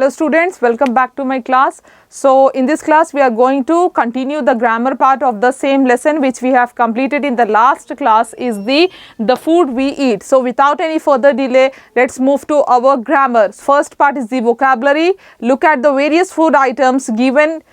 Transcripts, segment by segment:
Hello students, welcome back to my class. So in this class we are going to continue the grammar part of the same lesson which we have completed in the last class is the food we eat. So without any further delay, let's move to our grammar. First part is the vocabulary. Look at the various food items given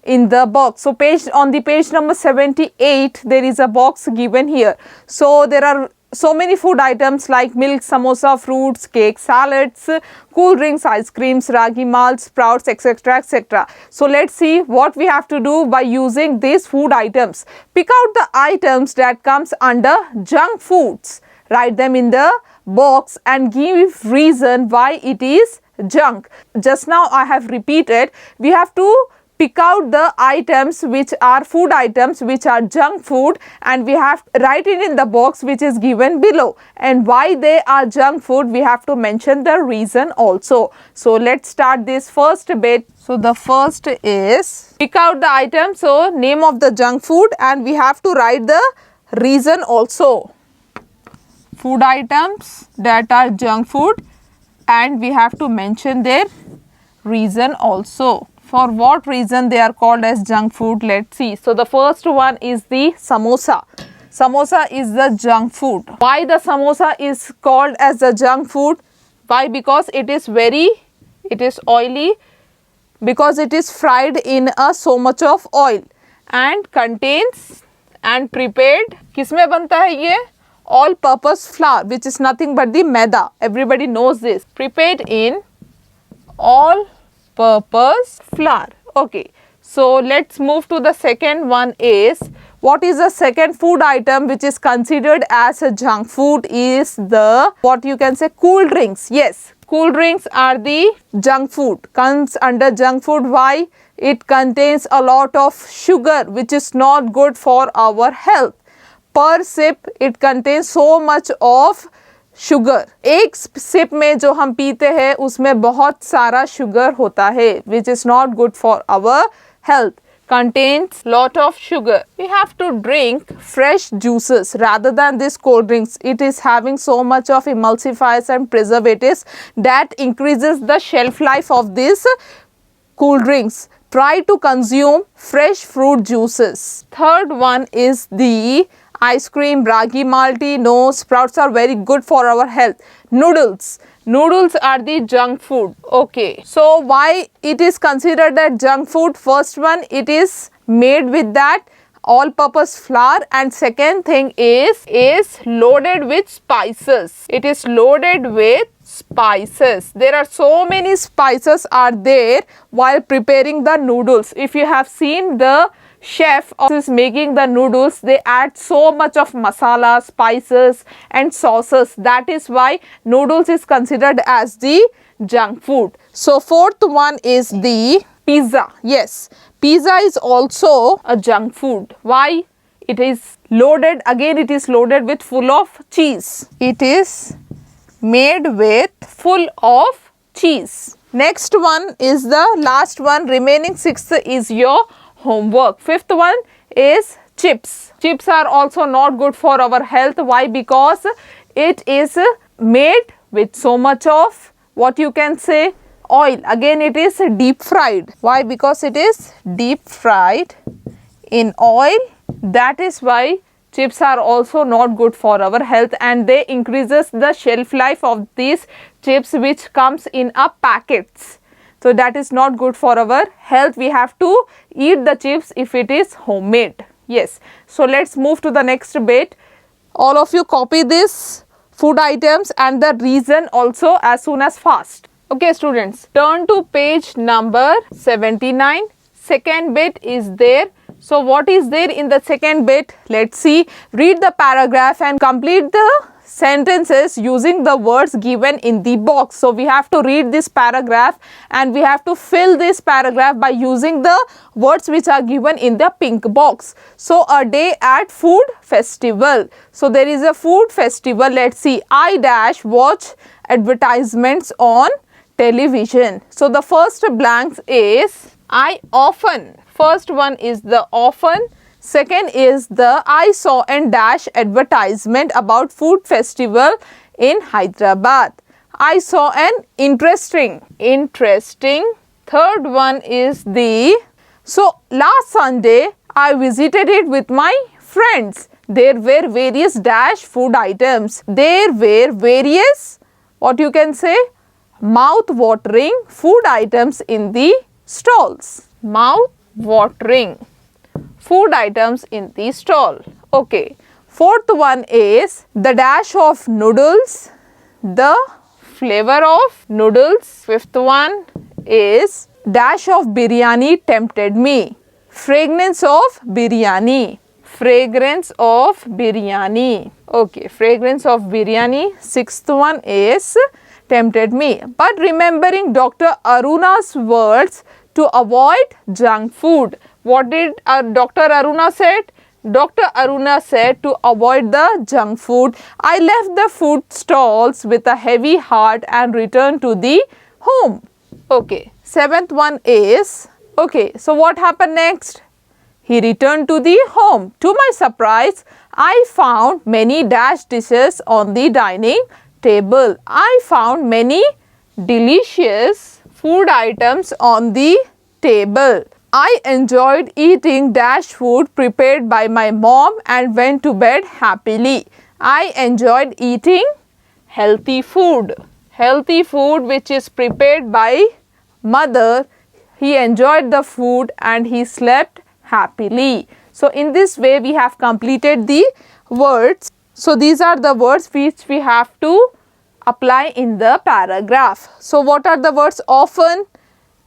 in the box. So on the page number 78 there is a box given here. So there are so many food items like milk, samosa, fruits, cake, salads, cool drinks, ice creams, ragi malt, sprouts, etc. etc. So let's see what we have to do by using these food items. Pick out the items that comes under junk foods. Write them in the box and give reason why it is junk. Just now I have repeated, we have to pick out the items which are food items which are junk food, and we have to write it in the box which is given below, and why they are junk food we have to mention the reason also. So let's start this first bit. So the first is pick out the item, so name of the junk food, and we have to write the reason also. Food items that are junk food, and we have to mention their reason also. For what reason they are called as junk food, let's see. So the first one is the samosa. Samosa is the junk food. Why the samosa is called as the junk food? Why? Because it is oily, because it is fried in so much of oil and contains and prepared. किसमें बनता है ये? All purpose flour, which is nothing but the maida. Everybody knows this. Prepared in all purpose flour. Okay, so let's move to the second one. Is what is the second food item which is considered as a junk food? Is the what you can say cool drinks. Yes, cool drinks are the junk food, comes under junk food. Why? It contains a lot of sugar which is not good for our health. Per sip it contains so much of sugar. एक SIP में जो हम पीते हैं उसमें बहुत सारा sugar होता है which is not good for our health. Contains lot of sugar. We have to drink fresh juices rather than this cold drinks. It is having so much of emulsifiers and preservatives that increases the shelf life of these cool drinks. Try to consume fresh fruit juices. Third one is the ice cream, ragi malti. No, sprouts are very good for our health. Noodles. Noodles are the junk food. Okay. So why it is considered a junk food? First one, it is made with that all purpose flour, and second thing is loaded with spices. It is loaded with spices. There are so many spices are there while preparing the noodles. If you have seen the chef is making the noodles, they add so much of masala, spices and sauces. That is why noodles is considered as the junk food. So fourth one is the pizza. Yes, pizza is also a junk food. Why? It is loaded, again it is loaded with full of cheese. It is made with full of cheese. Next one is the last one. Remaining sixth is your homework. Fifth one is chips. Chips are also not good for our health. Why? Because it is made with so much of what you can say oil. Again it is deep fried. Why? Because it is deep fried in oil. That is why chips are also not good for our health, and they increases the shelf life of these chips which comes in a packets. So that is not good for our health. We have to eat the chips if it is homemade. Yes. So let's move to the next bit. All of you copy this food items and the reason also as soon as fast. Okay students, turn to page number 79. Second bit is there. So what is there in the second bit? Let's see. Read the paragraph and complete the sentences using the words given in the box. So we have to read this paragraph and we have to fill this paragraph by using the words which are given in the pink box. So a day at food festival. So there is a food festival. Let's see. I dash watch advertisements on television. So the first blank is I often. First one is the often. Second is the I saw and dash advertisement about food festival in Hyderabad. I saw an interesting. Third one is the, so last Sunday I visited it with my friends. There were various dash food items. There were various, what you can say, mouth-watering food items in the stalls. Mouth-watering food items in the stall. Okay. Fourth one is the dash of noodles, the flavor of noodles. Fifth one is dash of biryani tempted me. Fragrance of biryani. Okay, fragrance of biryani. Sixth one is tempted me. But remembering Dr. Aruna's words to avoid junk food. What did Dr. Aruna said? Dr. Aruna said to avoid the junk food. I left the food stalls with a heavy heart and returned to the home. Okay. Seventh one is, okay, so what happened next? He returned to the home. To my surprise, I found many dash dishes on the dining table. I found many delicious food items on the table. I enjoyed eating dash food prepared by my mom and went to bed happily. I enjoyed eating healthy food which is prepared by mother. He enjoyed the food and he slept happily. So in this way we have completed the words. So these are the words which we have to apply in the paragraph. So what are the words? Often,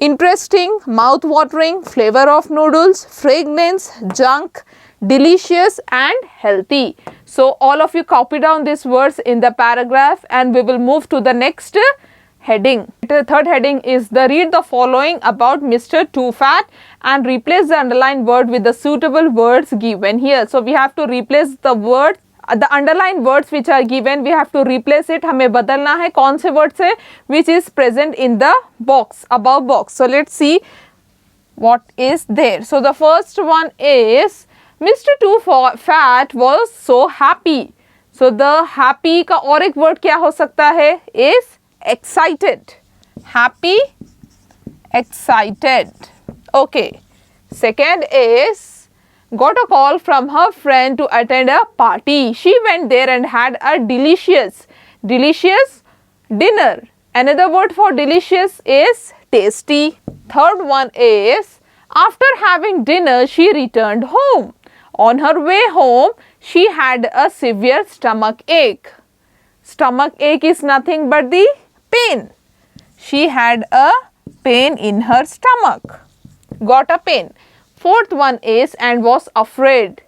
interesting, mouth-watering, flavor of noodles, fragrance, junk, delicious and healthy. So all of you copy down these words in the paragraph and we will move to the next heading. The third heading is the read the following about Mr. Too Fat and replace the underlined word with the suitable words given here. So we have to replace the word, the underlined words which are given, we have to replace it. हमें बदलना है कौन से word से? Which is present in the box, above box. So let's see what is there. So the first one is Mr. Too Fat was so happy. So the happy का और एक word क्या हो सकता है? Is excited. Happy, excited. Okay. Second is got a call from her friend to attend a party. She went there and had a delicious dinner. Another word for delicious is tasty. Third one is after having dinner she returned home. On her way home she had a severe stomach ache. Stomach ache is nothing but the pain. She had a pain in her stomach. Got a pain. Fourth one is and was afraid.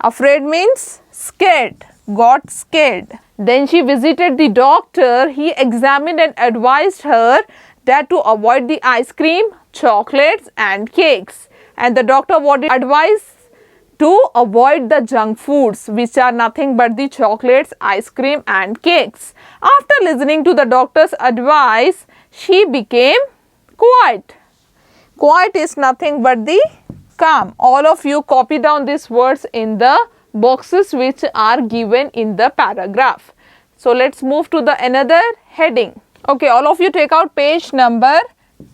Afraid means scared. Got scared. Then she visited the doctor. He examined and advised her that to avoid the ice cream, chocolates and cakes. And the doctor what did advise? To avoid the junk foods which are nothing but the chocolates, ice cream and cakes. After listening to the doctor's advice, she became quiet. Quiet is nothing but the calm. All of you copy down these words in the boxes which are given in the paragraph. So let's move to the another heading. Okay, all of you take out page number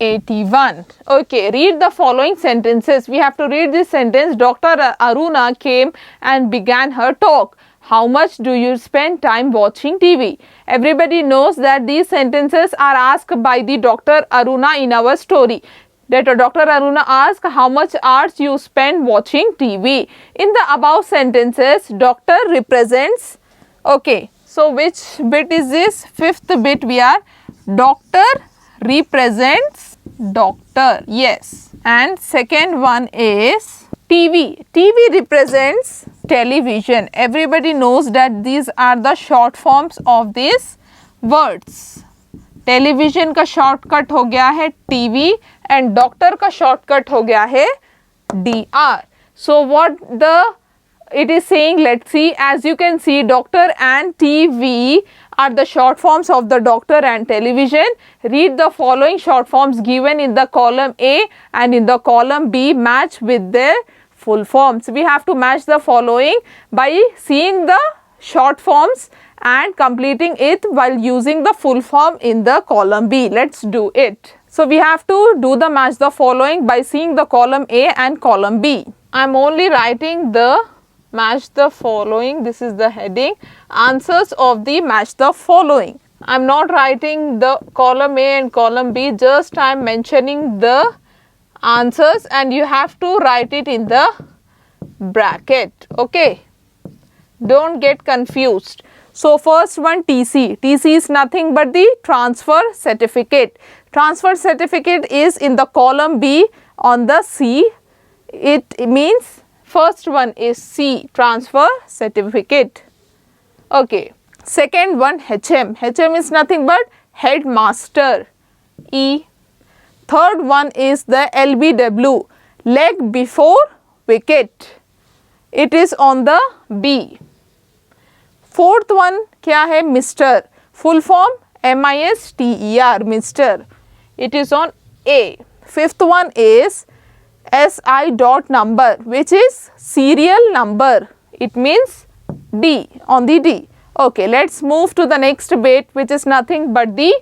81. Okay, read the following sentences. We have to read this sentence. Dr. Aruna came and began her talk. How much do you spend time watching TV? Everybody knows that these sentences are asked by the Dr. Aruna in our story. That Dr. Aruna asked how much hours you spend watching TV. In the above sentences, doctor represents, okay, so which bit is this? Fifth bit we are, doctor represents doctor, yes. And second one is TV. TV represents television. Everybody knows that these are the short forms of these words. Television का shortcut हो गया है TV and doctor का shortcut हो गया है DR. So what the it is saying, let's see, as you can see, doctor and TV are the short forms of the doctor and television. Read the following short forms given in the column A and in the column B, match with their full forms. We have to match the following by seeing the short forms and completing it while using the full form in the column B. Let's do it. So we have to do the match the following by seeing the column A and column B. I am only writing the match the following. This is the heading. Answers of the match the following. I am not writing the column A and column B, just I am mentioning the answers and you have to write it in the bracket. Okay, don't get confused. So first one, TC. TC is nothing but the transfer certificate. Transfer certificate is in the column B on the C. It means first one is C, transfer certificate. Okay. Second one, HM. HM is nothing but headmaster, E. Third one is the LBW, leg before wicket. It is on the B. Fourth one क्या है? Mr. Full form MISTER, Mr. It is on A. Fifth one is SI dot number, which is serial number. It means D, on the D. Okay, let's move to the next bit, which is nothing but the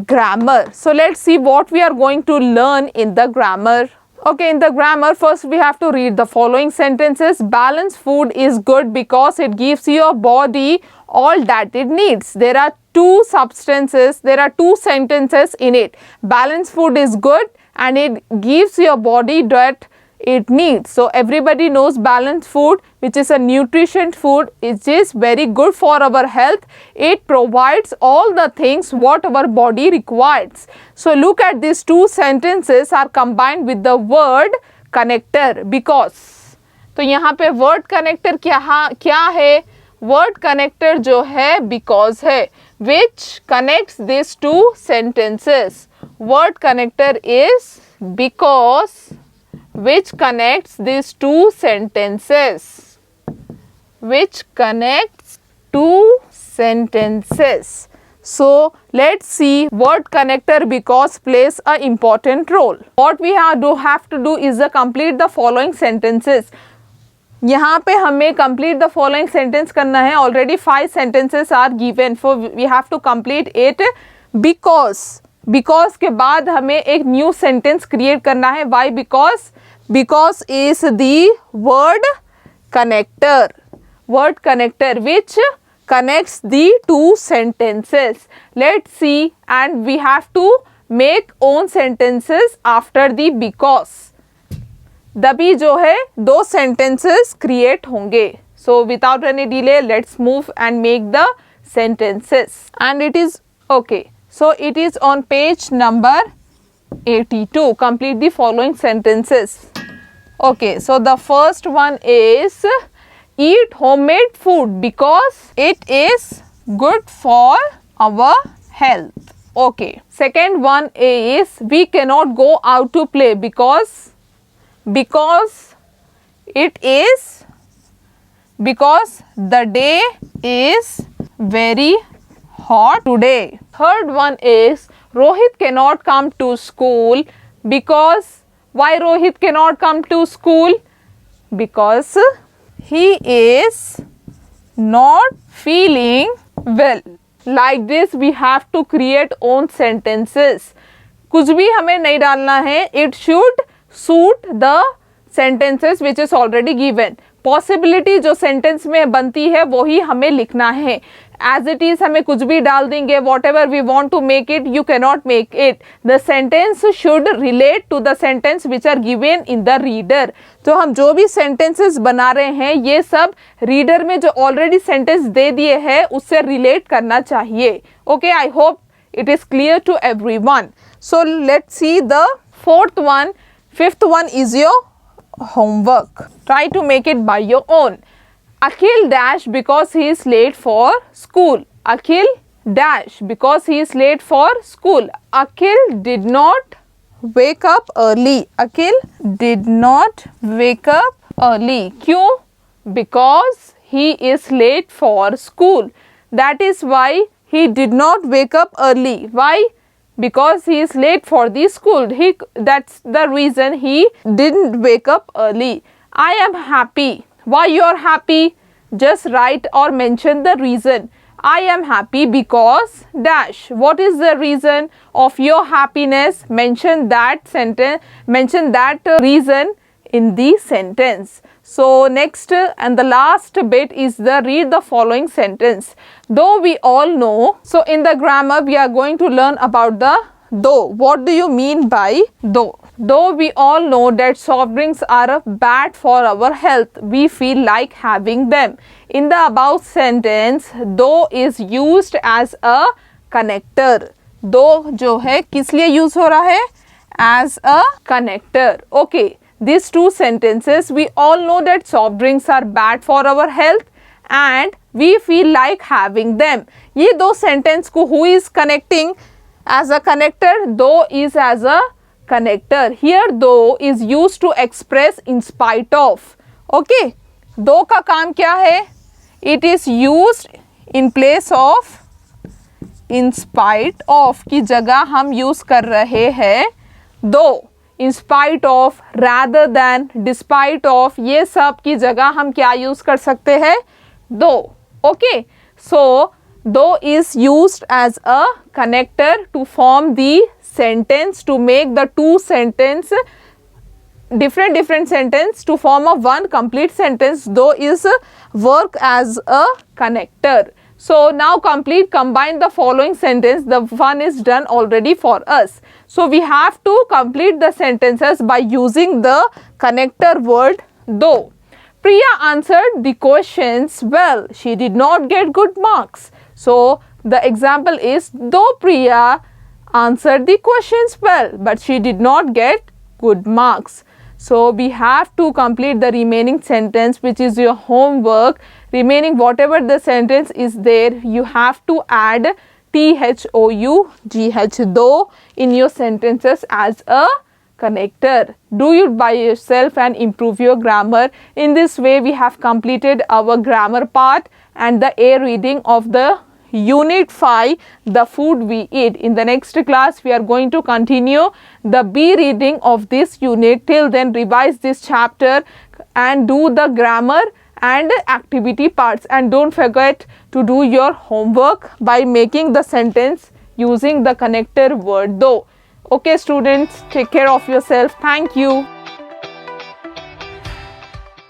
grammar. So let's see what we are going to learn in the grammar. Okay, in the grammar, first we have to read the following sentences. Balanced food is good because it gives your body all that it needs. There are two substances, there are two sentences in it. Balanced food is good and it gives your body that it needs. So everybody knows balanced food, which is a nutrition food, it is very good for our health. It provides all the things what our body requires. So look at these two sentences are combined with the word connector because. तो यहाँ पे word connector क्या है? Word connector जो है because है, which connects these two sentences. Word connector is because, which connects these two sentences. Which connects two sentences. So let's see word connector because plays an important role. What we have to do is complete the following sentences. यहाँ पे हमें complete the following sentence करना है. Already 5 sentences are given, so we have to complete it because. Because के बाद हमें एक new sentence create करना है. Why? Because is the word connector. Word connector which connects the two sentences. Let's see, and we have to make own sentences after the because. तभी जो है दो sentences create होंगे. So without any delay, let's move and make the sentences. And it is okay. So it is on page number 82. Complete the following sentences. Okay, so the first one is eat homemade food because it is good for our health. Okay. Second one is we cannot go out to play because the day is very hot today. Third one is Rohit cannot come to school because why Rohit cannot come to school? Because he is not feeling well. Like this we have to create own sentences. कुछ भी हमें नहीं डालना है. It should suit the sentences which is already given. Possibility जो sentence में बनती है वही हमें लिखना है. As it is हमें कुछ भी डाल देंगे. Whatever we want to make it, you cannot make it. The sentence should relate to the sentence which are given in the reader. तो हम जो भी sentences बना रहे हैं ये सब reader में जो already sentence दे दिए हैं उससे relate करना चाहिए. Okay, I hope it is clear to everyone. So let's see the fourth one. Fifth one is your homework. Try to make it by your own. Akhil dash because he is late for school. Akhil dash because he is late for school. Akhil did not wake up early. Akhil did not wake up early. क्यों? Because he is late for school. That is why he did not wake up early. Why? Because he is late for the school. That's the reason he didn't wake up early. I am happy. Why you are happy? just write or mention the reason. I am happy because dash. What is the reason of your happiness? Mention that sentence, mention that reason in the sentence. So next and the last bit is the read the following sentence. Though we all know, so in the grammar we are going to learn about the though. What do you mean by though? Though we all know that soft drinks are bad for our health, we feel like having them. In the above sentence, though is used as a connector. Though जो है किस लिए use हो रहा है? As a connector. Okay, these two sentences, we all know that soft drinks are bad for our health and we feel like having them. ये दो sentence को who is connecting as a connector? Though is as a connector. Here though is used to express in spite of. Okay, though का काम क्या है? It is used in place of in spite of की जगह हम use कर रहे हैं though. In spite of, rather than, despite of, ये सब की जगह हम क्या use कर सकते हैं? Though. Okay, so though is used as a connector to form the sentence, to make the two sentence different sentence to form a one complete sentence. Though is work as a connector. So now combine the following sentence. The one is done already for us. So we have to complete the sentences by using the connector word though. Priya answered the questions well. She did not get good marks. So the example is, though Priya answered the questions well, but she did not get good marks. So we have to complete the remaining sentence, which is your homework. Remaining whatever the sentence is there, you have to add THOUGH though in your sentences as a connector. Do it by yourself and improve your grammar. In this way, we have completed our grammar part and the A reading of the Unit 5, the food we eat. In the next class, we are going to continue the B reading of this unit. Till then, revise this chapter and do the grammar and activity parts. And don't forget to do your homework by making the sentence using the connector word though. Okay, students, take care of yourself. Thank you.